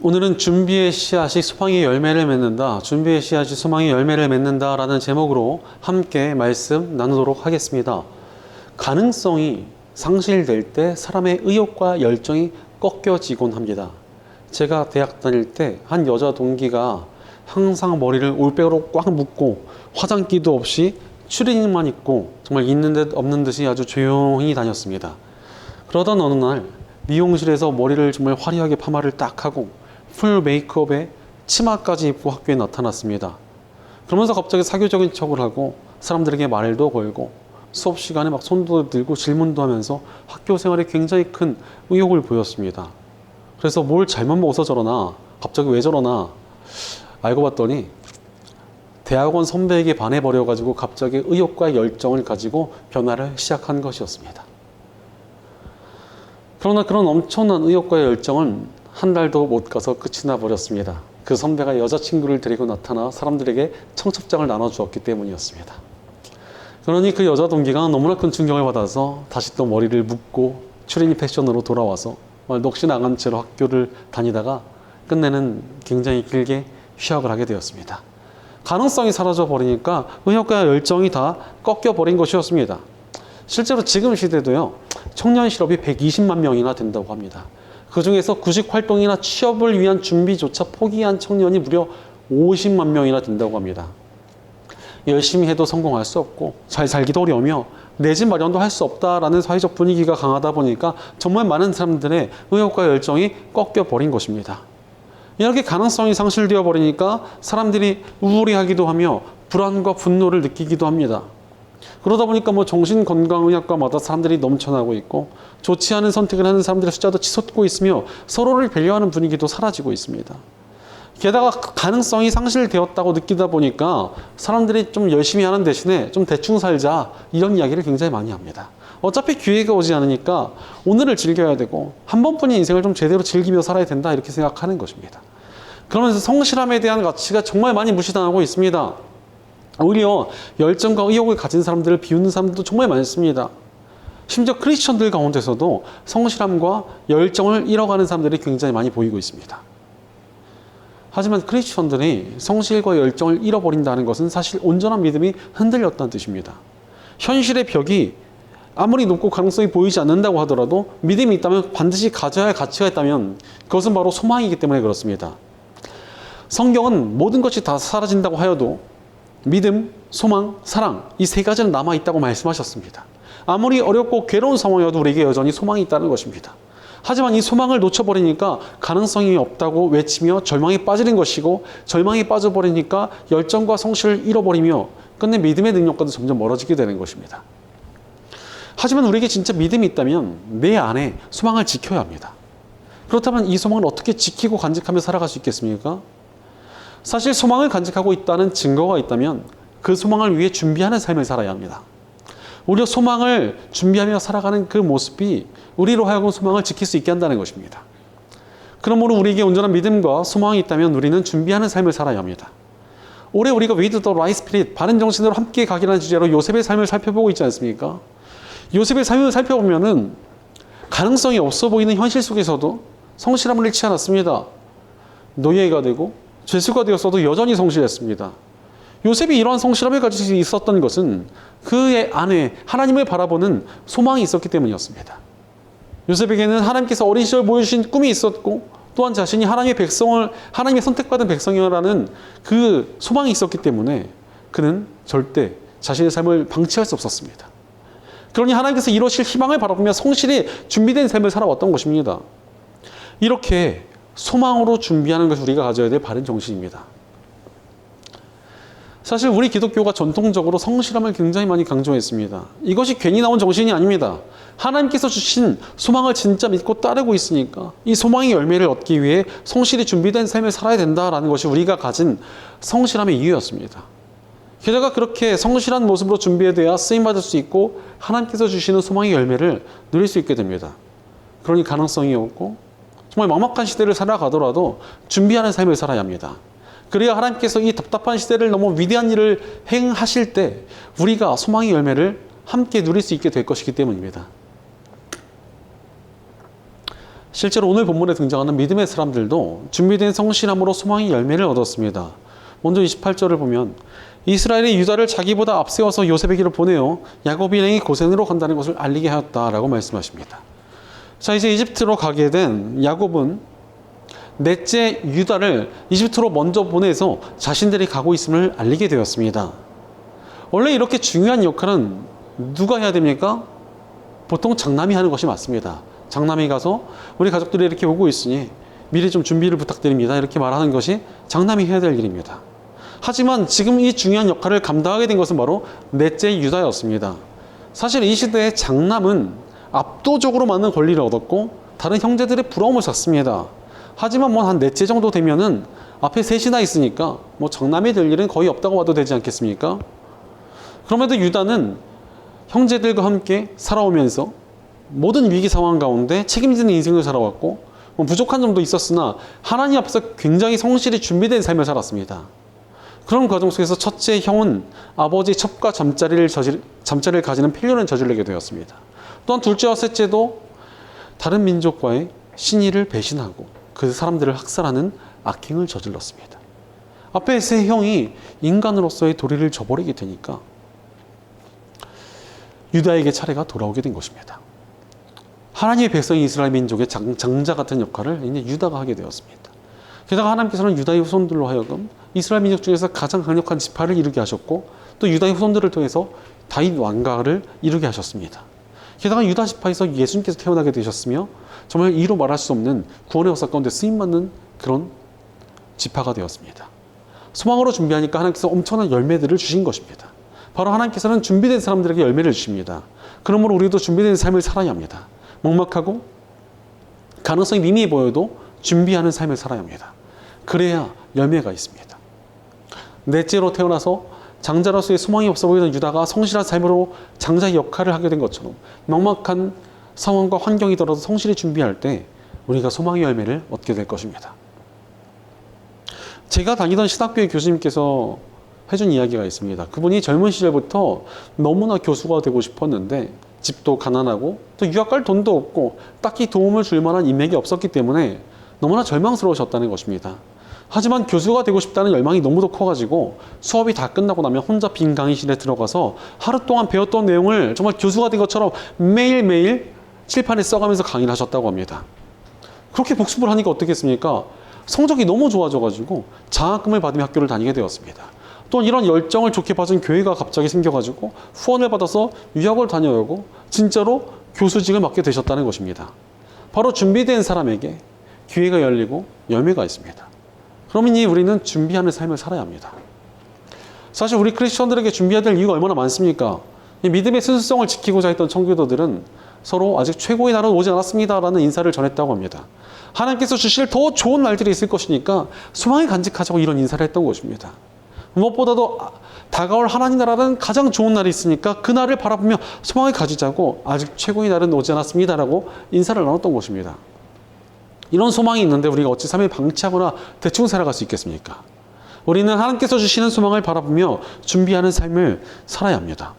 오늘은 준비의 씨앗이 소망의 열매를 맺는다. 준비의 씨앗이 소망의 열매를 맺는다 라는 제목으로 함께 말씀 나누도록 하겠습니다. 가능성이 상실될 때 사람의 의욕과 열정이 꺾여지곤 합니다. 제가 대학 다닐 때 한 여자 동기가 항상 머리를 올백으로 꽉 묶고 화장기도 없이 추리닝만 입고 정말 있는 듯 없는 듯이 아주 조용히 다녔습니다. 그러던 어느 날 미용실에서 머리를 정말 화려하게 파마를 딱 하고 풀 메이크업에 치마까지 입고 학교에 나타났습니다. 그러면서 갑자기 사교적인 척을 하고 사람들에게 말도 걸고 수업 시간에 막 손도 들고 질문도 하면서 학교 생활에 굉장히 큰 의욕을 보였습니다. 그래서 뭘 잘못 먹어서 저러나, 갑자기 왜 저러나 알고 봤더니 대학원 선배에게 반해버려가지고 갑자기 의욕과 열정을 가지고 변화를 시작한 것이었습니다. 그러나 그런 엄청난 의욕과 열정은 한 달도 못 가서 끝이 나버렸습니다. 그 선배가 여자친구를 데리고 나타나 사람들에게 청첩장을 나눠주었기 때문이었습니다. 그러니 그 여자 동기가 너무나 큰 충격을 받아서 다시 또 머리를 묶고 추리닝 패션으로 돌아와서 넋이 나간 채로 학교를 다니다가 끝내는 굉장히 길게 휴학을 하게 되었습니다. 가능성이 사라져 버리니까 의욕과 열정이 다 꺾여 버린 것이었습니다. 실제로 지금 시대도요, 청년 실업이 120만 명이나 된다고 합니다. 그 중에서 구직 활동이나 취업을 위한 준비조차 포기한 청년이 무려 50만 명이나 된다고 합니다. 열심히 해도 성공할 수 없고 잘 살기도 어려우며 내 집 마련도 할 수 없다라는 사회적 분위기가 강하다 보니까 정말 많은 사람들의 의욕과 열정이 꺾여 버린 것입니다. 이렇게 가능성이 상실되어 버리니까 사람들이 우울해하기도 하며 불안과 분노를 느끼기도 합니다. 그러다 보니까 정신건강의학과마다 사람들이 넘쳐나고 있고 좋지 않은 선택을 하는 사람들의 숫자도 치솟고 있으며 서로를 배려하는 분위기도 사라지고 있습니다. 게다가 가능성이 상실되었다고 느끼다 보니까 사람들이 좀 열심히 하는 대신에 좀 대충 살자, 이런 이야기를 굉장히 많이 합니다. 어차피 기회가 오지 않으니까 오늘을 즐겨야 되고 한 번뿐인 인생을 좀 제대로 즐기며 살아야 된다, 이렇게 생각하는 것입니다. 그러면서 성실함에 대한 가치가 정말 많이 무시당하고 있습니다. 오히려 열정과 의욕을 가진 사람들을 비웃는 사람들도 정말 많습니다. 심지어 크리스천들 가운데서도 성실함과 열정을 잃어가는 사람들이 굉장히 많이 보이고 있습니다. 하지만 크리스천들이 성실과 열정을 잃어버린다는 것은 사실 온전한 믿음이 흔들렸다는 뜻입니다. 현실의 벽이 아무리 높고 가능성이 보이지 않는다고 하더라도 믿음이 있다면, 반드시 가져야 할 가치가 있다면 그것은 바로 소망이기 때문에 그렇습니다. 성경은 모든 것이 다 사라진다고 하여도 믿음, 소망, 사랑, 이 세 가지는 남아있다고 말씀하셨습니다. 아무리 어렵고 괴로운 상황이어도 우리에게 여전히 소망이 있다는 것입니다. 하지만 이 소망을 놓쳐버리니까 가능성이 없다고 외치며 절망에 빠지는 것이고, 절망에 빠져버리니까 열정과 성실을 잃어버리며 끝내 믿음의 능력과도 점점 멀어지게 되는 것입니다. 하지만 우리에게 진짜 믿음이 있다면 내 안에 소망을 지켜야 합니다. 그렇다면 이 소망을 어떻게 지키고 간직하며 살아갈 수 있겠습니까? 사실 소망을 간직하고 있다는 증거가 있다면 그 소망을 위해 준비하는 삶을 살아야 합니다. 오히려 소망을 준비하며 살아가는 그 모습이 우리로 하여금 소망을 지킬 수 있게 한다는 것입니다. 그러므로 우리에게 온전한 믿음과 소망이 있다면 우리는 준비하는 삶을 살아야 합니다. 올해 우리가 With the Right Spirit, 바른 정신으로 함께 가기라는 주제로 요셉의 삶을 살펴보고 있지 않습니까? 요셉의 삶을 살펴보면은 가능성이 없어 보이는 현실 속에서도 성실함을 잃지 않았습니다. 노예가 되고 죄수가 되었어도 여전히 성실했습니다. 요셉이 이러한 성실함을 가지고 수 있었던 것은 그의 안에 하나님을 바라보는 소망이 있었기 때문이었습니다. 요셉에게는 하나님께서 어린 시절 보여주신 꿈이 있었고, 또한 자신이 하나님의 선택받은 백성이라는 그 소망이 있었기 때문에 그는 절대 자신의 삶을 방치할 수 없었습니다. 그러니 하나님께서 이루실 희망을 바라보며 성실히 준비된 삶을 살아왔던 것입니다. 이렇게 소망으로 준비하는 것이 우리가 가져야 될 바른 정신입니다. 사실 우리 기독교가 전통적으로 성실함을 굉장히 많이 강조했습니다. 이것이 괜히 나온 정신이 아닙니다. 하나님께서 주신 소망을 진짜 믿고 따르고 있으니까 이 소망의 열매를 얻기 위해 성실히 준비된 삶을 살아야 된다라는 것이 우리가 가진 성실함의 이유였습니다. 게다가 그렇게 성실한 모습으로 준비해야 쓰임받을 수 있고 하나님께서 주시는 소망의 열매를 누릴 수 있게 됩니다. 그러니 가능성이 없고 정말 막막한 시대를 살아가더라도 준비하는 삶을 살아야 합니다. 그래야 하나님께서 이 답답한 시대를 넘어 위대한 일을 행하실 때 우리가 소망의 열매를 함께 누릴 수 있게 될 것이기 때문입니다. 실제로 오늘 본문에 등장하는 믿음의 사람들도 준비된 성실함으로 소망의 열매를 얻었습니다. 먼저 28절을 보면 이스라엘이 유다를 자기보다 앞세워서 요셉에게로 보내어 야곱 일행이 고센으로 간다는 것을 알리게 하였다라고 말씀하십니다. 자, 이제 이집트로 가게 된 야곱은 넷째 유다를 이집트로 먼저 보내서 자신들이 가고 있음을 알리게 되었습니다. 원래 이렇게 중요한 역할은 누가 해야 됩니까? 보통 장남이 하는 것이 맞습니다. 장남이 가서 우리 가족들이 이렇게 오고 있으니 미리 좀 준비를 부탁드립니다. 이렇게 말하는 것이 장남이 해야 될 일입니다. 하지만 지금 이 중요한 역할을 감당하게 된 것은 바로 넷째 유다였습니다. 사실 이 시대의 장남은 압도적으로 많은 권리를 얻었고 다른 형제들의 부러움을 샀습니다. 하지만 뭐 한 넷째 정도 되면은 앞에 셋이나 있으니까 뭐 장남이 될 일은 거의 없다고 봐도 되지 않겠습니까? 그럼에도 유다는 형제들과 함께 살아오면서 모든 위기 상황 가운데 책임지는 인생을 살아왔고 부족한 점도 있었으나 하나님 앞에서 굉장히 성실히 준비된 삶을 살았습니다. 그런 과정 속에서 첫째 형은 아버지 첩과 잠자리를 가지는 폐륜을 저지르게 되었습니다. 또한 둘째와 셋째도 다른 민족과의 신의를 배신하고 그 사람들을 학살하는 악행을 저질렀습니다. 앞에 세 형이 인간으로서의 도리를 저버리게 되니까 유다에게 차례가 돌아오게 된 것입니다. 하나님의 백성이 이스라엘 민족의 장자 같은 역할을 이제 유다가 하게 되었습니다. 게다가 하나님께서는 유다의 후손들로 하여금 이스라엘 민족 중에서 가장 강력한 지파를 이루게 하셨고 또 유다의 후손들을 통해서 다윗 왕가를 이루게 하셨습니다. 게다가 유다 지파에서 예수님께서 태어나게 되셨으며 정말 이로 말할 수 없는 구원의 역사 가운데 쓰임받는 그런 지파가 되었습니다. 소망으로 준비하니까 하나님께서 엄청난 열매들을 주신 것입니다. 바로 하나님께서는 준비된 사람들에게 열매를 주십니다. 그러므로 우리도 준비된 삶을 살아야 합니다. 먹먹하고 가능성이 미미해 보여도 준비하는 삶을 살아야 합니다. 그래야 열매가 있습니다. 넷째로 태어나서 장자로서의 소망이 없어 보이던 유다가 성실한 삶으로 장자의 역할을 하게 된 것처럼 막막한 상황과 환경이더라도 성실히 준비할 때 우리가 소망의 열매를 얻게 될 것입니다. 제가 다니던 신학교의 교수님께서 해준 이야기가 있습니다. 그분이 젊은 시절부터 너무나 교수가 되고 싶었는데 집도 가난하고 또 유학 갈 돈도 없고 딱히 도움을 줄 만한 인맥이 없었기 때문에 너무나 절망스러우셨다는 것입니다. 하지만 교수가 되고 싶다는 열망이 너무도 커가지고 수업이 다 끝나고 나면 혼자 빈 강의실에 들어가서 하루 동안 배웠던 내용을 정말 교수가 된 것처럼 매일매일 칠판에 써가면서 강의를 하셨다고 합니다. 그렇게 복습을 하니까 어떻겠습니까? 성적이 너무 좋아져가지고 장학금을 받으며 학교를 다니게 되었습니다. 또 이런 열정을 좋게 봐준 교회가 갑자기 생겨가지고 후원을 받아서 유학을 다녀오고 진짜로 교수직을 맡게 되셨다는 것입니다. 바로 준비된 사람에게 기회가 열리고 열매가 있습니다. 그러니 우리는 준비하는 삶을 살아야 합니다. 사실 우리 크리스천들에게 준비해야 될 이유가 얼마나 많습니까? 이 믿음의 순수성을 지키고자 했던 청교도들은 서로 아직 최고의 날은 오지 않았습니다라는 인사를 전했다고 합니다. 하나님께서 주실 더 좋은 날들이 있을 것이니까 소망을 간직하자고 이런 인사를 했던 것입니다. 무엇보다도 다가올 하나님 나라는 가장 좋은 날이 있으니까 그 날을 바라보며 소망을 가지자고 아직 최고의 날은 오지 않았습니다라고 인사를 나눴던 것입니다. 이런 소망이 있는데 우리가 어찌 삶을 방치하거나 대충 살아갈 수 있겠습니까? 우리는 하나님께서 주시는 소망을 바라보며 준비하는 삶을 살아야 합니다.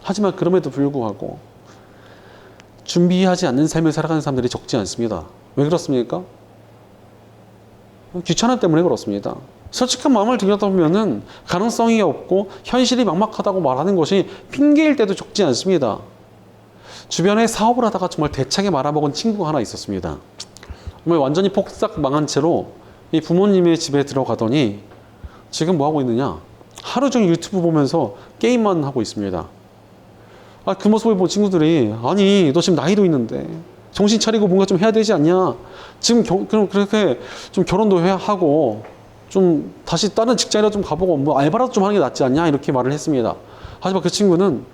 하지만 그럼에도 불구하고 준비하지 않는 삶을 살아가는 사람들이 적지 않습니다. 왜 그렇습니까? 귀찮음 때문에 그렇습니다. 솔직한 마음을 들여다보면 가능성이 없고 현실이 막막하다고 말하는 것이 핑계일 때도 적지 않습니다. 주변에 사업을 하다가 정말 대차게 말아먹은 친구가 하나 있었습니다. 정말 완전히 폭삭 망한 채로 이 부모님의 집에 들어가더니 지금 뭐 하고 있느냐? 하루 종일 유튜브 보면서 게임만 하고 있습니다. 그 모습을 본 친구들이 아니 너 지금 나이도 있는데 정신 차리고 뭔가 좀 해야 되지 않냐? 지금 그럼 그렇게 좀 결혼도 해야 하고 좀 다시 다른 직장이라 좀 가보고 뭐 알바라도 좀 하는 게 낫지 않냐? 이렇게 말을 했습니다. 하지만 그 친구는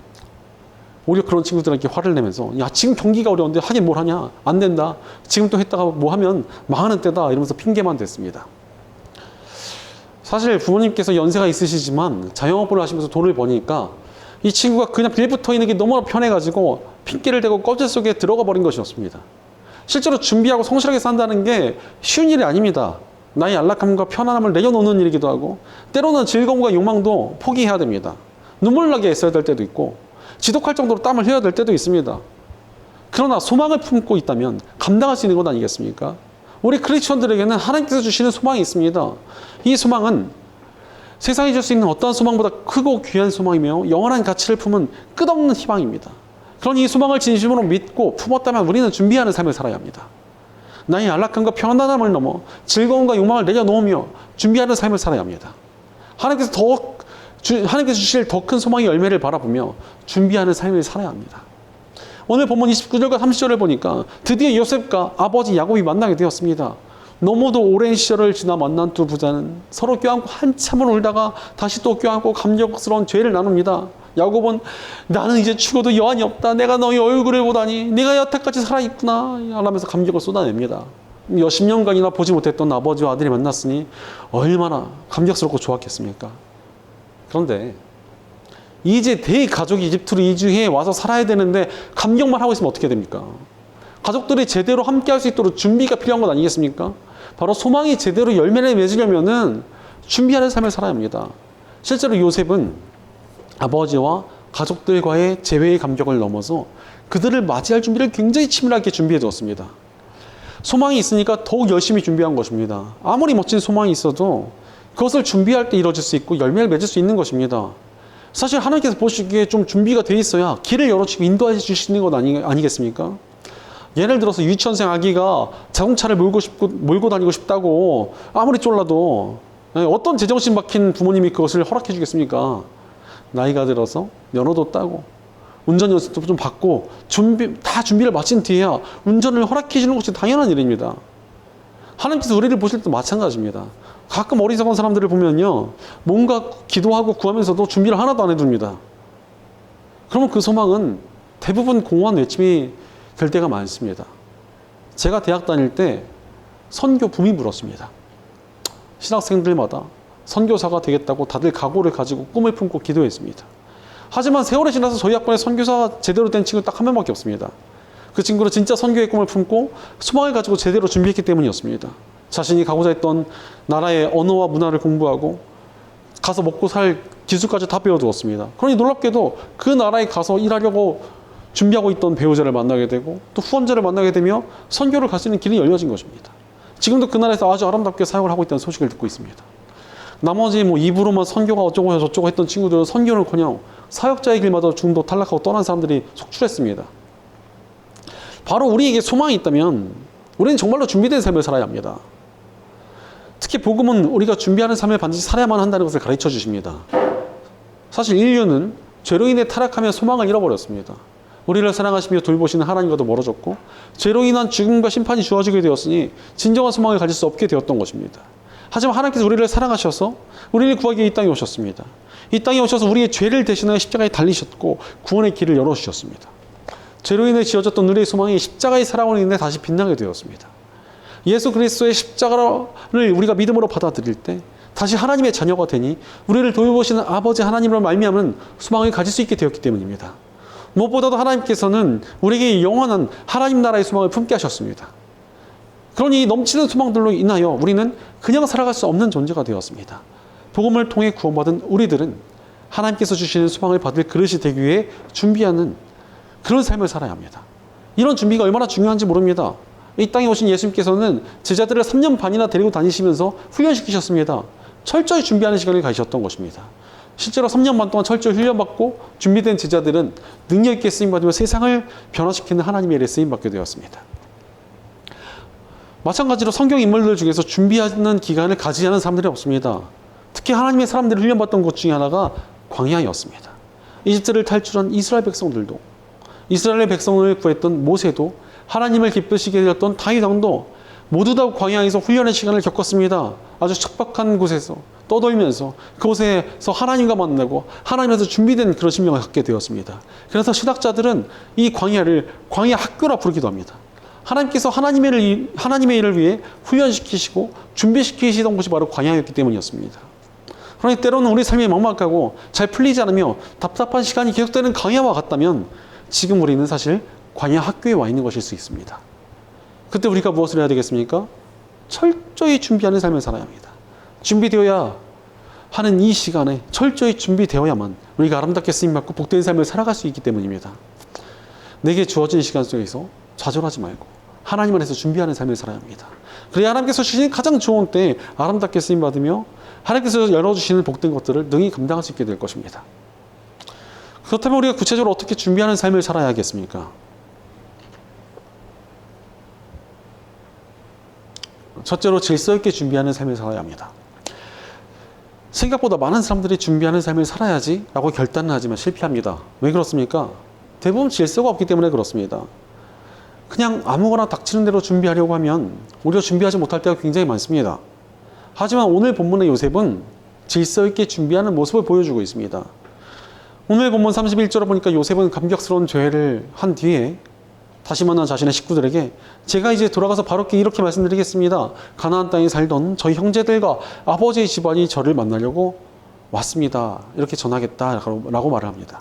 오히려 그런 친구들에게 화를 내면서 야 지금 경기가 어려운데 하긴 뭘 하냐? 안 된다. 지금 또 했다가 뭐 하면 망하는 때다. 이러면서 핑계만 댔습니다. 사실 부모님께서 연세가 있으시지만 자영업을 하시면서 돈을 버니까 이 친구가 그냥 빌붙어 있는 게 너무나 편해가지고 핑계를 대고 껍질 속에 들어가 버린 것이었습니다. 실제로 준비하고 성실하게 산다는 게 쉬운 일이 아닙니다. 나의 안락함과 편안함을 내려놓는 일이기도 하고 때로는 즐거움과 욕망도 포기해야 됩니다. 눈물 나게 애써야 될 때도 있고 지독할 정도로 땀을 흘려야 될 때도 있습니다. 그러나 소망을 품고 있다면 감당할 수 있는 것 아니겠습니까? 우리 크리스천들에게는 하나님께서 주시는 소망이 있습니다. 이 소망은 세상이 줄 수 있는 어떠한 소망보다 크고 귀한 소망이며 영원한 가치를 품은 끝없는 희망입니다. 그러니 이 소망을 진심으로 믿고 품었다면 우리는 준비하는 삶을 살아야 합니다. 나의 안락함과 편안함을 넘어 즐거움과 욕망을 내려놓으며 준비하는 삶을 살아야 합니다. 하나님께서 주실 더 큰 소망의 열매를 바라보며 준비하는 삶을 살아야 합니다. 오늘 본문 29절과 30절을 보니까 드디어 요셉과 아버지 야곱이 만나게 되었습니다. 너무도 오랜 시절을 지나 만난 두 부자는 서로 껴안고 한참을 울다가 다시 또 껴안고 감격스러운 죄를 나눕니다. 야곱은 나는 이제 죽어도 여한이 없다. 내가 너의 얼굴을 보다니 내가 여태까지 살아있구나 하면서 감격을 쏟아냅니다. 몇십 년간이나 보지 못했던 아버지와 아들이 만났으니 얼마나 감격스럽고 좋았겠습니까? 그런데 이제 대가족이 이집트로 이주해 와서 살아야 되는데 감격만 하고 있으면 어떻게 됩니까? 가족들이 제대로 함께 할 수 있도록 준비가 필요한 것 아니겠습니까? 바로 소망이 제대로 열매를 맺으려면은 준비하는 삶을 살아야 합니다. 실제로 요셉은 아버지와 가족들과의 재회의 감격을 넘어서 그들을 맞이할 준비를 굉장히 치밀하게 준비해 두었습니다. 소망이 있으니까 더욱 열심히 준비한 것입니다. 아무리 멋진 소망이 있어도 그것을 준비할 때 이루어질 수 있고 열매를 맺을 수 있는 것입니다. 사실 하나님께서 보시기에 좀 준비가 돼 있어야 길을 열어주시고 인도해 주시는 것 아니겠습니까? 예를 들어서 유치원생 아기가 자동차를 몰고 다니고 싶다고 아무리 쫄라도 어떤 제정신 박힌 부모님이 그것을 허락해 주겠습니까? 나이가 들어서 면허도 따고 운전 연습도 좀 받고 준비를 마친 뒤에야 운전을 허락해 주는 것이 당연한 일입니다. 하나님께서 우리를 보실 때도 마찬가지입니다. 가끔 어리석은 사람들을 보면요, 뭔가 기도하고 구하면서도 준비를 하나도 안 해둡니다. 그러면 그 소망은 대부분 공허한 외침이 될 때가 많습니다. 제가 대학 다닐 때 선교 붐이 불었습니다. 신학생들마다 선교사가 되겠다고 다들 각오를 가지고 꿈을 품고 기도했습니다. 하지만 세월이 지나서 저희 학번에 선교사가 제대로 된 친구 딱 한 명밖에 없습니다. 그 친구는 진짜 선교의 꿈을 품고 소망을 가지고 제대로 준비했기 때문이었습니다. 자신이 가고자 했던 나라의 언어와 문화를 공부하고 가서 먹고 살 기술까지 다 배워두었습니다. 그러니 놀랍게도 그 나라에 가서 일하려고 준비하고 있던 배우자를 만나게 되고 또 후원자를 만나게 되며 선교를 갈 수 있는 길이 열려진 것입니다. 지금도 그 나라에서 아주 아름답게 사역을 하고 있다는 소식을 듣고 있습니다. 나머지 입으로만 선교가 어쩌고 저쩌고 했던 친구들은 선교는커녕 사역자의 길마다 중도 탈락하고 떠난 사람들이 속출했습니다. 바로 우리에게 소망이 있다면 우리는 정말로 준비된 삶을 살아야 합니다. 특히 복음은 우리가 준비하는 삶을 반드시 살아야만 한다는 것을 가르쳐 주십니다. 사실 인류는 죄로 인해 타락하며 소망을 잃어버렸습니다. 우리를 사랑하시며 돌보시는 하나님과도 멀어졌고 죄로 인한 죽음과 심판이 주어지게 되었으니 진정한 소망을 가질 수 없게 되었던 것입니다. 하지만 하나님께서 우리를 사랑하셔서 우리를 구하기 위해 이 땅에 오셨습니다. 이 땅에 오셔서 우리의 죄를 대신하여 십자가에 달리셨고 구원의 길을 열어주셨습니다. 죄로 인해 지어졌던 우리의 소망이 십자가의 사랑으로 인해 다시 빛나게 되었습니다. 예수 그리스도의 십자가를 우리가 믿음으로 받아들일 때 다시 하나님의 자녀가 되니 우리를 돌보시는 아버지 하나님으로 말미암은 소망을 가질 수 있게 되었기 때문입니다. 무엇보다도 하나님께서는 우리에게 영원한 하나님 나라의 소망을 품게 하셨습니다. 그러니 넘치는 소망들로 인하여 우리는 그냥 살아갈 수 없는 존재가 되었습니다. 복음을 통해 구원받은 우리들은 하나님께서 주시는 소망을 받을 그릇이 되기 위해 준비하는 그런 삶을 살아야 합니다. 이런 준비가 얼마나 중요한지 모릅니다. 이 땅에 오신 예수님께서는 제자들을 3년 반이나 데리고 다니시면서 훈련시키셨습니다. 철저히 준비하는 시간을 가지셨던 것입니다. 실제로 3년 반 동안 철저히 훈련받고 준비된 제자들은 능력 있게 쓰임받으며 세상을 변화시키는 하나님의 일에 쓰임받게 되었습니다. 마찬가지로 성경 인물들 중에서 준비하는 기간을 가지지 않은 사람들이 없습니다. 특히 하나님의 사람들을 훈련받던 곳 중에 하나가 광야였습니다. 이집트를 탈출한 이스라엘 백성들도, 이스라엘 백성을 구했던 모세도, 하나님을 기쁘시게 되었던 다윗 왕도 모두 다 광야에서 훈련의 시간을 겪었습니다. 아주 척박한 곳에서 떠돌면서 그곳에서 하나님과 만나고 하나님에서 준비된 그런 심령을 갖게 되었습니다. 그래서 신학자들은 이 광야를 광야 학교라 부르기도 합니다. 하나님께서 하나님의 일을 위해 훈련시키시고 준비시키시던 곳이 바로 광야였기 때문이었습니다. 그러니 때로는 우리 삶이 막막하고 잘 풀리지 않으며 답답한 시간이 계속되는 광야와 같다면 지금 우리는 사실 광야 학교에 와 있는 것일 수 있습니다. 그때 우리가 무엇을 해야 되겠습니까? 철저히 준비하는 삶을 살아야 합니다. 준비되어야 하는 이 시간에 철저히 준비되어야만 우리가 아름답게 쓰임받고 복된 삶을 살아갈 수 있기 때문입니다. 내게 주어진 시간 속에서 좌절하지 말고 하나님 안에서 준비하는 삶을 살아야 합니다. 그래야 하나님께서 주신 가장 좋은 때에 아름답게 쓰임받으며 하나님께서 열어주시는 복된 것들을 능히 감당할 수 있게 될 것입니다. 그렇다면 우리가 구체적으로 어떻게 준비하는 삶을 살아야 하겠습니까? 첫째로 질서 있게 준비하는 삶을 살아야 합니다. 생각보다 많은 사람들이 준비하는 삶을 살아야지 라고 결단을 하지만 실패합니다. 왜 그렇습니까? 대부분 질서가 없기 때문에 그렇습니다. 그냥 아무거나 닥치는 대로 준비하려고 하면 우리가 준비하지 못할 때가 굉장히 많습니다. 하지만 오늘 본문의 요셉은 질서 있게 준비하는 모습을 보여주고 있습니다. 오늘 본문 31절을 보니까 요셉은 감격스러운 죄를 한 뒤에 다시 만난 자신의 식구들에게 제가 이제 돌아가서 바로께 이렇게 말씀드리겠습니다. 가나안 땅에 살던 저희 형제들과 아버지의 집안이 저를 만나려고 왔습니다. 이렇게 전하겠다라고 말을 합니다.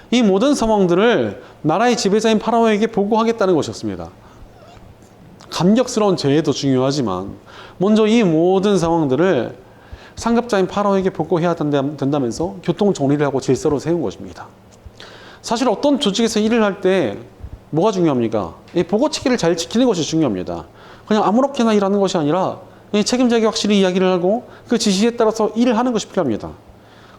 이 모든 상황들을 나라의 지배자인 파라오에게 보고하겠다는 것이었습니다. 감격스러운 죄도 중요하지만 먼저 이 모든 상황들을 상급자인 파라오에게 보고해야 된다면서 교통 정리를 하고 질서를 세운 것입니다. 사실 어떤 조직에서 일을 할 때 뭐가 중요합니까? 이 보고체계를 잘 지키는 것이 중요합니다. 그냥 아무렇게나 일하는 것이 아니라 책임자에게 확실히 이야기를 하고 그 지시에 따라서 일을 하는 것이 필요합니다.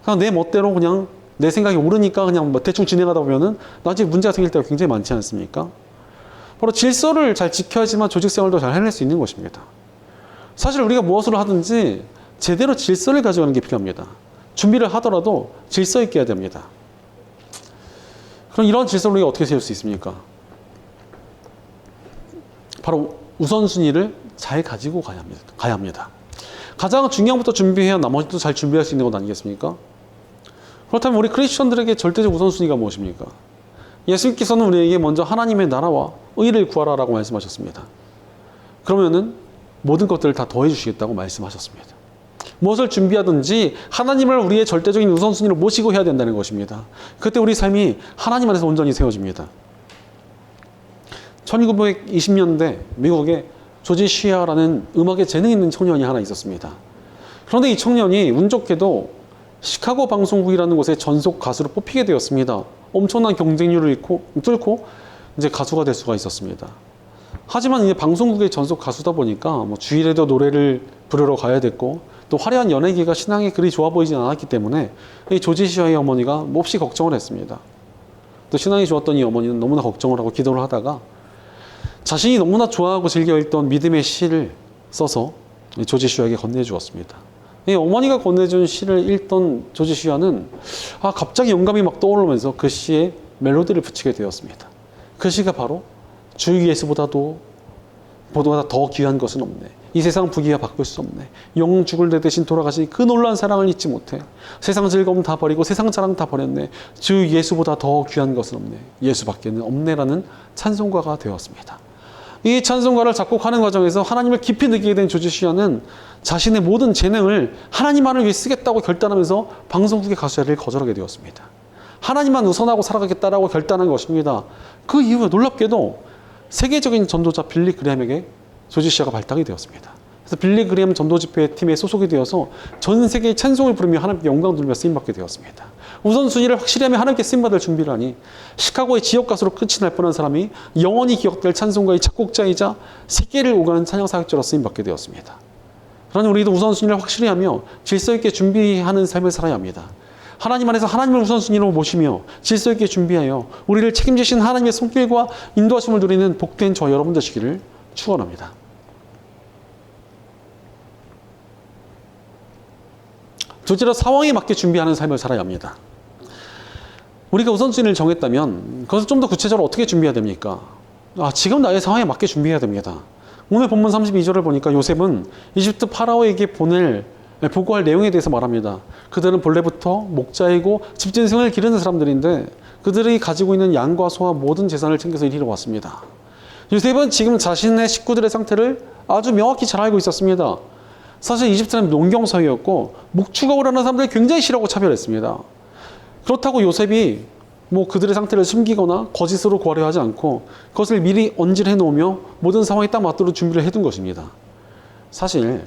그냥 내 멋대로 그냥 내 생각이 옳으니까 그냥 뭐 대충 진행하다 보면은 나중에 문제가 생길 때가 굉장히 많지 않습니까? 바로 질서를 잘 지켜야지만 조직 생활도 잘 해낼 수 있는 것입니다. 사실 우리가 무엇을 하든지 제대로 질서를 가져가는 게 필요합니다. 준비를 하더라도 질서 있게 해야 됩니다. 그럼 이런 질서를 우리가 어떻게 세울 수 있습니까? 바로 우선순위를 잘 가지고 가야 합니다. 가장 중요한 것부터 준비해야 나머지도 잘 준비할 수 있는 것 아니겠습니까? 그렇다면 우리 크리스천들에게 절대적 우선순위가 무엇입니까? 예수님께서는 우리에게 먼저 하나님의 나라와 의를 구하라라고 말씀하셨습니다. 그러면은 모든 것들을 다 더해 주시겠다고 말씀하셨습니다. 무엇을 준비하든지 하나님을 우리의 절대적인 우선순위로 모시고 해야 된다는 것입니다. 그때 우리 삶이 하나님 안에서 온전히 세워집니다. 1920년대 미국에 조지 시아라는 음악에 재능 있는 청년이 하나 있었습니다. 그런데 이 청년이 운 좋게도 시카고 방송국이라는 곳에 전속 가수로 뽑히게 되었습니다. 엄청난 경쟁률을 뚫고 이제 가수가 될 수가 있었습니다. 하지만 이제 방송국의 전속 가수다 보니까 뭐 주일에도 노래를 부르러 가야 됐고 또 화려한 연예계가 신앙이 그리 좋아 보이진 않았기 때문에 이 조지 시아의 어머니가 몹시 걱정을 했습니다. 또 신앙이 좋았던 이 어머니는 너무나 걱정을 하고 기도를 하다가 자신이 너무나 좋아하고 즐겨 읽던 믿음의 시를 써서 조지 시아에게 건네주었습니다. 이 어머니가 건네준 시를 읽던 조지 시아는 갑자기 영감이 막 떠오르면서 그 시에 멜로디를 붙이게 되었습니다. 그 시가 바로 주 예수보다 더 귀한 것은 없네. 이 세상 부귀가 바꿀 수 없네. 영 죽을 내 대신 돌아가신 그 놀라운 사랑을 잊지 못해. 세상 즐거움 다 버리고 세상 자랑 다 버렸네. 주 예수보다 더 귀한 것은 없네. 예수밖에는 없네라는 찬송가가 되었습니다. 이 찬송가를 작곡하는 과정에서 하나님을 깊이 느끼게 된 조지 시아는 자신의 모든 재능을 하나님만을 위해 쓰겠다고 결단하면서 방송국의 가수 자리를 거절하게 되었습니다. 하나님만 우선하고 살아가겠다라고 결단한 것입니다. 그 이후에 놀랍게도 세계적인 전도자 빌리 그레햄에게 조지 시아가 발탁이 되었습니다. 그래서 빌리 그레햄 전도집회 팀에 소속이 되어서 전 세계의 찬송을 부르며 하나님께 영광 돌리며 쓰임받게 되었습니다. 우선순위를 확실히 하며 하나님께 쓰임받을 준비를 하니 시카고의 지역 가수로 끝이 날 뻔한 사람이 영원히 기억될 찬송가의 작곡자이자 세계를 오가는 찬양사역자로 쓰임받게 되었습니다. 그러니 우리도 우선순위를 확실히 하며 질서 있게 준비하는 삶을 살아야 합니다. 하나님 안에서 하나님을 우선순위로 모시며 질서 있게 준비하여 우리를 책임지신 하나님의 손길과 인도하심을 누리는 복된 저 여러분 되시기를 축원합니다. 둘째로 상황에 맞게 준비하는 삶을 살아야 합니다. 우리가 우선순위를 정했다면 그것을 좀 더 구체적으로 어떻게 준비해야 됩니까? 지금 나의 상황에 맞게 준비해야 됩니다. 오늘 본문 32절을 보니까 요셉은 이집트 파라오에게 보고할 내용에 대해서 말합니다. 그들은 본래부터 목자이고 집진생을 기르는 사람들인데 그들이 가지고 있는 양과 소와 모든 재산을 챙겨서 이리로 왔습니다. 요셉은 지금 자신의 식구들의 상태를 아주 명확히 잘 알고 있었습니다. 사실 이집트는 농경사회였고 목축업을 하는 사람들이 굉장히 싫어하고 차별했습니다. 그렇다고 요셉이 그들의 상태를 숨기거나 거짓으로 구하려 하지 않고 그것을 미리 언질해 놓으며 모든 상황에 딱 맞도록 준비를 해둔 것입니다. 사실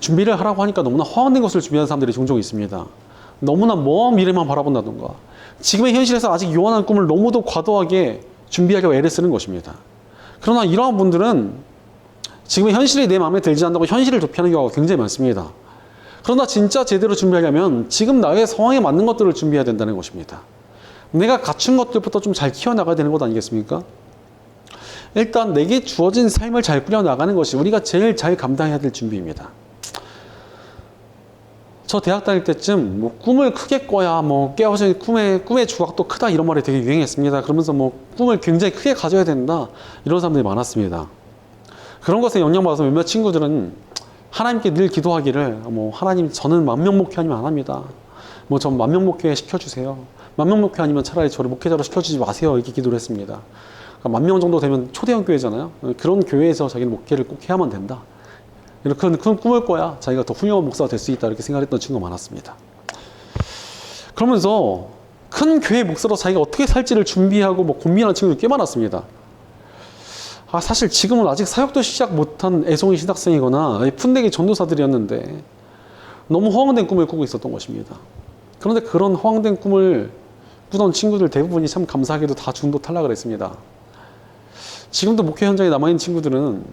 준비를 하라고 하니까 너무나 허황된 것을 준비하는 사람들이 종종 있습니다. 너무나 먼 미래만 바라본다던가 지금의 현실에서 아직 요원한 꿈을 너무도 과도하게 준비하려고 애를 쓰는 것입니다. 그러나 이러한 분들은 지금의 현실이 내 마음에 들지 않는다고 현실을 도피하는 경우가 굉장히 많습니다. 그러나 진짜 제대로 준비하려면 지금 나의 상황에 맞는 것들을 준비해야 된다는 것입니다. 내가 갖춘 것들부터 좀 잘 키워나가야 되는 것 아니겠습니까? 일단 내게 주어진 삶을 잘 꾸려나가는 것이 우리가 제일 잘 감당해야 될 준비입니다. 저 대학 다닐 때쯤 뭐 꿈을 크게 꿔야 뭐 깨어진 꿈의 조각도 크다 이런 말이 되게 유행했습니다. 그러면서 뭐 꿈을 굉장히 크게 가져야 된다 이런 사람들이 많았습니다. 그런 것에 영향받아서 몇몇 친구들은 하나님께 늘 기도하기를 뭐 하나님 저는 만명 목회 아니면 안 합니다. 뭐 전 만명 목회 시켜주세요. 만명 목회 아니면 차라리 저를 목회자로 시켜주지 마세요. 이렇게 기도를 했습니다. 그러니까 10,000명 정도 되면 초대형 교회잖아요. 그런 교회에서 자기는 목회를 꼭 해야만 된다. 이렇게 큰 꿈을 꿔야 자기가 더 훌륭한 목사가 될 수 있다 이렇게 생각했던 친구가 많았습니다. 그러면서 큰 교회 목사로 자기가 어떻게 살지를 준비하고 뭐 고민하는 친구들이 꽤 많았습니다. 사실 지금은 아직 사역도 시작 못한 애송이 신학생이거나 푼대기 전도사들이었는데 너무 허황된 꿈을 꾸고 있었던 것입니다. 그런데 그런 허황된 꿈을 꾸던 친구들 대부분이 참 감사하게도 다 중도 탈락을 했습니다. 지금도 목회 현장에 남아있는 친구들은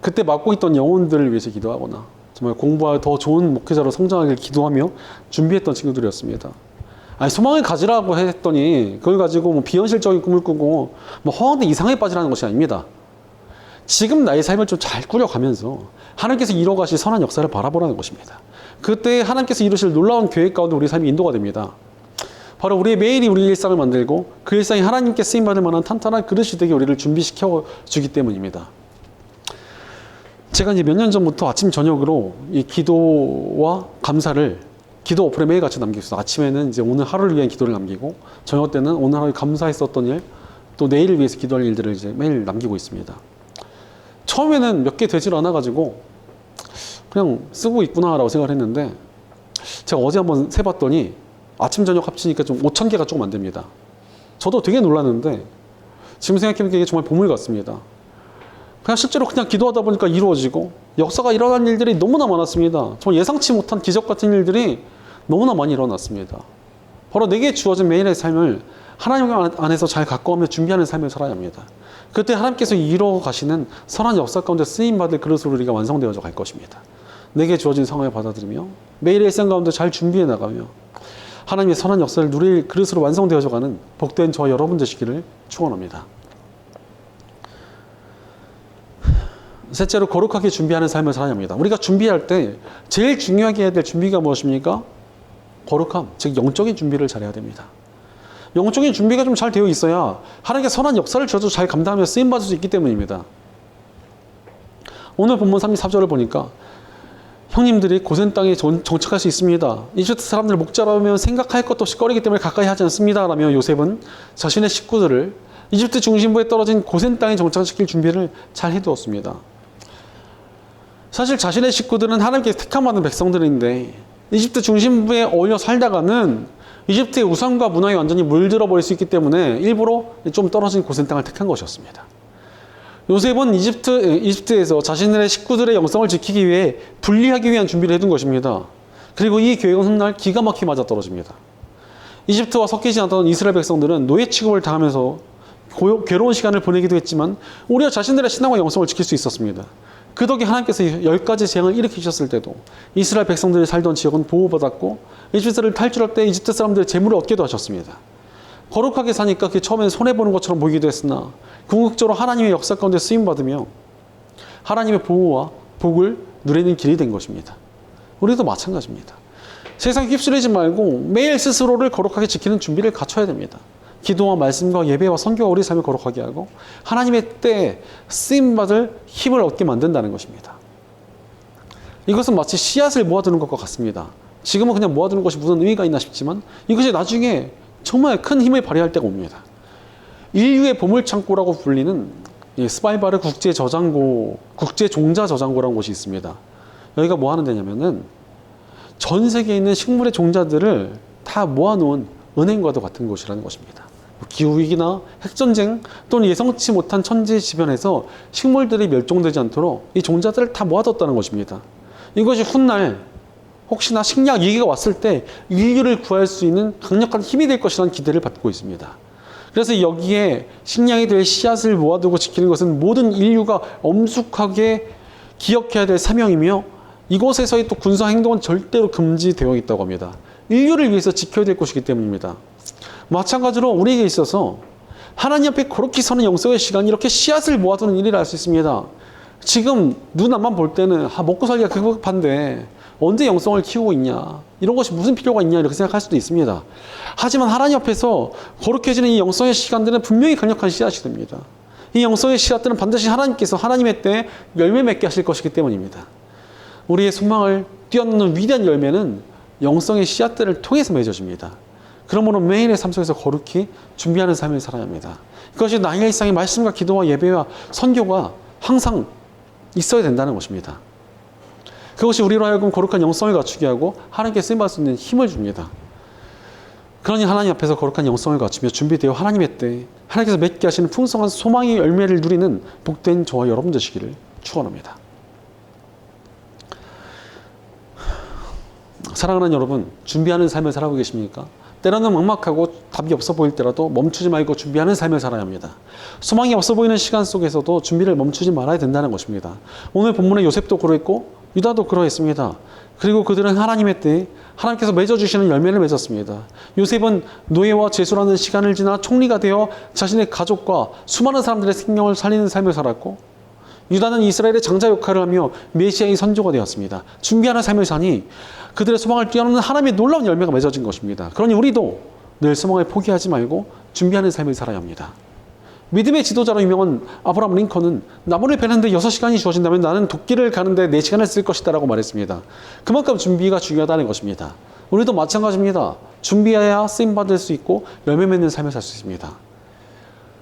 그때 맡고 있던 영혼들을 위해서 기도하거나 정말 공부하여 더 좋은 목회자로 성장하길 기도하며 준비했던 친구들이었습니다. 아니 소망을 가지라고 했더니 그걸 가지고 뭐 비현실적인 꿈을 꾸고 뭐 허황된 이상에 빠지라는 것이 아닙니다. 지금 나의 삶을 좀 잘 꾸려가면서 하나님께서 이뤄가실 선한 역사를 바라보라는 것입니다. 그때 하나님께서 이루실 놀라운 계획 가운데 우리 삶이 인도가 됩니다. 바로 우리의 매일이 우리 일상을 만들고 그 일상이 하나님께 쓰임받을 만한 탄탄한 그릇이 되게 우리를 준비시켜 주기 때문입니다. 제가 이제 몇 년 전부터 아침 저녁으로 이 기도와 감사를 기도 어플에 매일같이 남기고 있어요. 아침에는 이제 오늘 하루를 위한 기도를 남기고 저녁 때는 오늘 하루 감사했었던 일, 또 내일을 위해서 기도할 일들을 이제 매일 남기고 있습니다. 처음에는 몇 개 되질 않아가지고 그냥 쓰고 있구나라고 생각을 했는데 제가 어제 한번 세봤더니 아침 저녁 합치니까 좀 5,000개가 조금 안 됩니다. 저도 되게 놀랐는데 지금 생각해보니까 이게 정말 보물 같습니다. 그냥 실제로 그냥 기도하다 보니까 이루어지고 역사가 일어난 일들이 너무나 많았습니다. 정말 예상치 못한 기적 같은 일들이 너무나 많이 일어났습니다. 바로 내게 주어진 매일의 삶을 하나님 안에서 잘 가꿔가며 준비하는 삶을 살아야 합니다. 그때 하나님께서 이루어 가시는 선한 역사 가운데 쓰임받을 그릇으로 우리가 완성되어져 갈 것입니다. 내게 주어진 상황을 받아들이며 매일의 일상 가운데 잘 준비해 나가며 하나님의 선한 역사를 누릴 그릇으로 완성되어져 가는 복된 저와 여러분 되시기를 축원합니다. 셋째로 거룩하게 준비하는 삶을 살아야 합니다. 우리가 준비할 때 제일 중요하게 해야 될 준비가 무엇입니까? 거룩함, 즉 영적인 준비를 잘해야 됩니다. 영적인 준비가 좀 잘 되어 있어야 하나님께 선한 역사를 저도 잘 감당하며 쓰임받을 수 있기 때문입니다. 오늘 본문 34절을 보니까 형님들이 고센 땅에 정착할 수 있습니다. 이집트 사람들 목자라면 생각할 것도 없이 꺼리기 때문에 가까이 하지 않습니다. 라며 요셉은 자신의 식구들을 이집트 중심부에 떨어진 고센 땅에 정착시킬 준비를 잘 해두었습니다. 사실 자신의 식구들은 하나님께 택함받은 백성들인데 이집트 중심부에 어울려 살다가는 이집트의 우상과 문화에 완전히 물들어 버릴 수 있기 때문에 일부러 좀 떨어진 고센 땅을 택한 것이었습니다. 요셉은 이집트에서 자신의 식구들의 영성을 지키기 위해 분리하기 위한 준비를 해둔 것입니다. 그리고 이 계획은 훗날 기가 막히게 맞아떨어집니다. 이집트와 섞이지 않던 이스라엘 백성들은 노예 취급을 당하면서 괴로운 시간을 보내기도 했지만 오히려 자신들의 신앙과 영성을 지킬 수 있었습니다. 그 덕에 하나님께서 10가지 재앙을 일으키셨을 때도 이스라엘 백성들이 살던 지역은 보호받았고 이집트를 탈출할 때 이집트 사람들의 재물을 얻기도 하셨습니다. 거룩하게 사니까 그게 처음엔 손해보는 것처럼 보이기도 했으나 궁극적으로 하나님의 역사 가운데 쓰임받으며 하나님의 보호와 복을 누리는 길이 된 것입니다. 우리도 마찬가지입니다. 세상에 휩쓸리지 말고 매일 스스로를 거룩하게 지키는 준비를 갖춰야 됩니다. 기도와 말씀과 예배와 선교와 우리 삶을 거룩하게 하고 하나님의 때에 쓰임받을 힘을 얻게 만든다는 것입니다. 이것은 마치 씨앗을 모아두는 것과 같습니다. 지금은 그냥 모아두는 것이 무슨 의미가 있나 싶지만 이것이 나중에 정말 큰 힘을 발휘할 때가 옵니다. 인류의 보물창고라고 불리는 스바이바르 국제종자저장고라는 곳이 있습니다. 여기가 뭐 하는 데냐면은 전 세계에 있는 식물의 종자들을 다 모아놓은 은행과도 같은 곳이라는 것입니다. 기후위기나 핵전쟁 또는 예상치 못한 천지지변에서 식물들이 멸종되지 않도록 이 종자들을 다 모아뒀다는 것입니다. 이것이 훗날 혹시나 식량 위기가 왔을 때 인류를 구할 수 있는 강력한 힘이 될 것이라는 기대를 받고 있습니다. 그래서 여기에 식량이 될 씨앗을 모아두고 지키는 것은 모든 인류가 엄숙하게 기억해야 될 사명이며 이곳에서의 또 군사 행동은 절대로 금지되어 있다고 합니다. 인류를 위해서 지켜야 될 것이기 때문입니다. 마찬가지로 우리에게 있어서 하나님 앞에 거룩히 서는 영성의 시간, 이렇게 씨앗을 모아두는 일이라 할 수 있습니다. 지금 눈 앞만 볼 때는 먹고 살기가 급급한데 언제 영성을 키우고 있냐, 이런 것이 무슨 필요가 있냐, 이렇게 생각할 수도 있습니다. 하지만 하나님 앞에서 거룩해지는 이 영성의 시간들은 분명히 강력한 씨앗이 됩니다. 이 영성의 씨앗들은 반드시 하나님께서 하나님의 때에 열매 맺게 하실 것이기 때문입니다. 우리의 소망을 뛰어넘는 위대한 열매는 영성의 씨앗들을 통해서 맺어집니다. 그러므로 매일의 삶 속에서 거룩히 준비하는 삶을 살아야 합니다. 그것이 나의 일상의 말씀과 기도와 예배와 선교가 항상 있어야 된다는 것입니다. 그것이 우리로 하여금 거룩한 영성을 갖추게 하고 하나님께 쓰임받을 수 있는 힘을 줍니다. 그러니 하나님 앞에서 거룩한 영성을 갖추며 준비되어 하나님의 때에 하나님께서 맺게 하시는 풍성한 소망의 열매를 누리는 복된 저와 여러분 되시기를 축원합니다. 사랑하는 여러분, 준비하는 삶을 살아가고 계십니까? 때로는 막막하고 답이 없어 보일 때라도 멈추지 말고 준비하는 삶을 살아야 합니다. 소망이 없어 보이는 시간 속에서도 준비를 멈추지 말아야 된다는 것입니다. 오늘 본문에 요셉도 그러했고 유다도 그러했습니다. 그리고 그들은 하나님의 때에 하나님께서 맺어주시는 열매를 맺었습니다. 요셉은 노예와 제수라는 시간을 지나 총리가 되어 자신의 가족과 수많은 사람들의 생명을 살리는 삶을 살았고, 유다는 이스라엘의 장자 역할을 하며 메시아의 선조가 되었습니다. 준비하는 삶을 사니 그들의 소망을 뛰어넘는 하나님의 놀라운 열매가 맺어진 것입니다. 그러니 우리도 늘 소망을 포기하지 말고 준비하는 삶을 살아야 합니다. 믿음의 지도자로 유명한 아브라함 링컨은 나무를 베는데 6시간이 주어진다면 나는 도끼를 가는데 4시간을 쓸 것이다 라고 말했습니다. 그만큼 준비가 중요하다는 것입니다. 우리도 마찬가지입니다. 준비해야 쓰임받을 수 있고 열매 맺는 삶을 살 수 있습니다.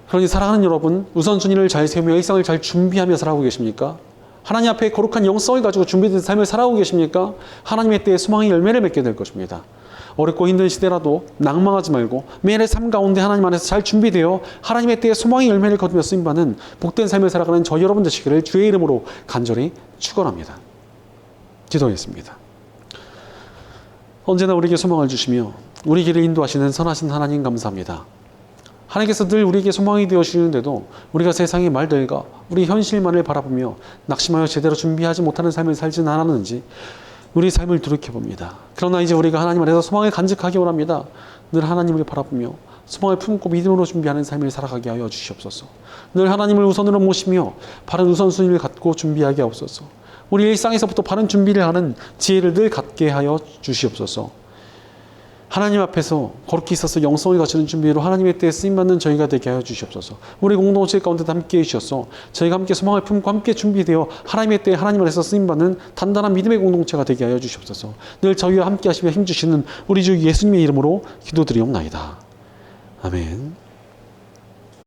그러니 사랑하는 여러분, 우선순위를 잘 세우며 일상을 잘 준비하며 살아가고 계십니까? 하나님 앞에 거룩한 영성을 가지고 준비된 삶을 살아가고 계십니까? 하나님의 때에 소망의 열매를 맺게 될 것입니다. 어렵고 힘든 시대라도 낭망하지 말고 매일의 삶 가운데 하나님 안에서 잘 준비되어 하나님의 때에 소망의 열매를 거두며 쓰임받는 복된 삶을 살아가는 저희 여러분 되시기를 주의 이름으로 간절히 축원합니다. 기도하겠습니다. 언제나 우리에게 소망을 주시며 우리 길을 인도하시는 선하신 하나님 감사합니다. 하나님께서 늘 우리에게 소망이 되어주시는데도 우리가 세상의 말들과 우리 현실만을 바라보며 낙심하여 제대로 준비하지 못하는 삶을 살지는 않았는지 우리 삶을 돌이켜봅니다. 그러나 이제 우리가 하나님 안에서 소망을 간직하기 원합니다. 늘 하나님을 바라보며 소망을 품고 믿음으로 준비하는 삶을 살아가게 하여 주시옵소서. 늘 하나님을 우선으로 모시며 바른 우선순위를 갖고 준비하게 하옵소서. 우리 일상에서부터 바른 준비를 하는 지혜를 늘 갖게 하여 주시옵소서. 하나님 앞에서 거룩히 있어서 영성을 갖추는 준비로 하나님의 때에 쓰임받는 저희가 되게 하여 주시옵소서. 우리 공동체 가운데도 함께해 주셔서 저희가 함께 소망을 품고 함께 준비되어 하나님의 때에 하나님 안에서 쓰임받는 단단한 믿음의 공동체가 되게 하여 주시옵소서. 늘 저희와 함께 하시며 힘주시는 우리 주 예수님의 이름으로 기도드리옵나이다. 아멘.